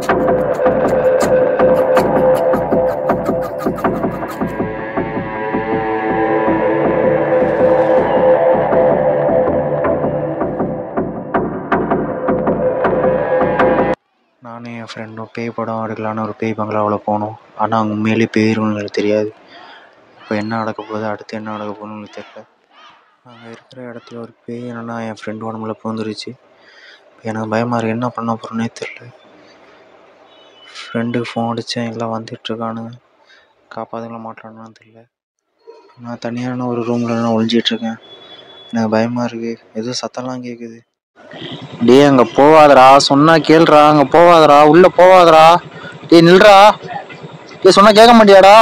நானும் என் ஃப்ரெண்டும் பேய் படம் எடுக்கலான்னு ஒரு பேய் பங்களாவில் போனோம். ஆனால் அங்கே உண்மையிலே பேருன்னு எனக்கு தெரியாது. இப்போ என்ன நடக்க போகுது, அடுத்து என்ன நடக்க போகுதுன்னு எனக்கு தெரியல. அங்கே இருக்கிற இடத்துல ஒரு பேய் என்னென்னா என் ஃப்ரெண்டு உடம்புல பூந்துருச்சு. எனக்கு பயமாக இருக்குது, என்ன பண்ண போகிறேன்னே தெரில. ஃப்ரெண்டுக்கு ஃபோன் அடித்தேன், எல்லாம் வந்துட்டுருக்கானுங்க. காப்பாற்றல மாட்டானான்னு தெரில. நான் தனியான ஒரு ரூமில் நான் ஒழிஞ்சிட்ருக்கேன். எனக்கு பயமாக இருக்குது, ஏதோ சத்தம்லாம் கேட்குது. டே அங்கே போவாதரா, சொன்னா கேள்றா, அங்கே போவாதரா, உள்ளே போவாதரா. டே நில்றா, டே சொன்னா கேட்க மாட்டியாடா.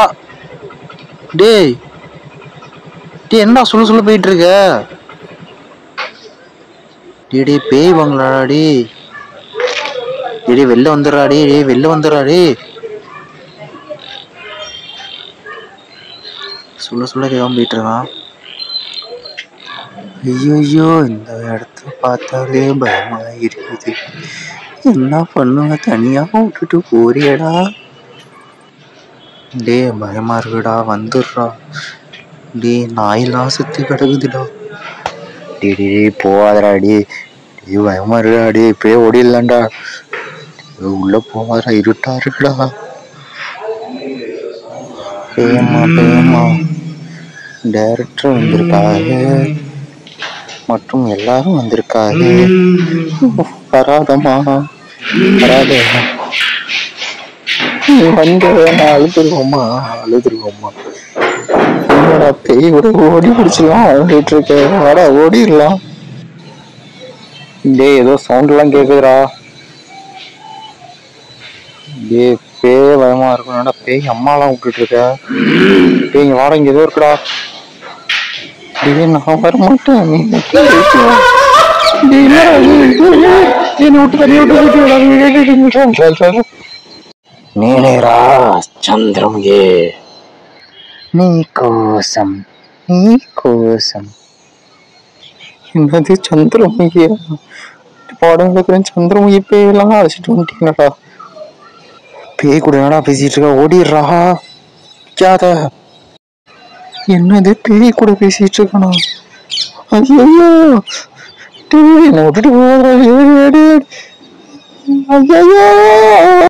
டேய் டே என்னடா சொல்லு போயிட்டு இருக்க. டே பேய் பங்களாடா. டே வெளில வந்துடுறா. டே வெளில வந்துடுறா. டே சொல்ல கேட்காம போயிட்டு இருக்கான். ஐயோ இந்த இடத்த பார்த்தாலே பயமா இருக்குது. என்ன பண்ணுங்க, தனியா விட்டுட்டு போறியடா. டே பயமா இருக்குடா, வந்துடுறா. டே நாயெல்லாம் சுத்தி கிடக்குதுடா. டே போவாதடா. டே பயமா இருக்குடா. டே இப்பயே ஓடிடலாம்டா. உள்ள போவாதடா, இருட்டா இருக்குடா. பேயம்மா டைரக்டர் வந்திருக்காங்க மற்றும் எல்லாரும் வந்திருக்காங்க. வராதம்மா வராத, வந்து அழுதுருவோம்மா. என்னடா பேய் கூட ஓடி பிடிச்சலாம் வந்துட்டு இருக்க, வாடா ஓடிடலாம். டே ஏதோ சவுண்ட் எல்லாம் கேக்குதுடா. டே பேய் பயமா இருக்கணும்டா. பேய் அம்மாலாம் விட்டுட்டு இருக்க. பேய் வாடா, இங்க ஏதோ இருக்குடா. டே நான் வரமாட்டேன், నేనేరా చంద్రముగే నీకోసం. என்னது சந்திரமுகியா? படம் இருக்கிறேன், சந்திரமுகி பேயெல்லாம் அழைச்சிட்டு வந்துட்டீங்கடா. பேய் கூட என்னடா பேசிட்டு இருக்கா, ஓடிடுறா. கேத என்னது பேய் கூட பேசிட்டு இருக்கானா? ஐயோ என்னை விட்டுட்டு போகிறேன். ஐயோ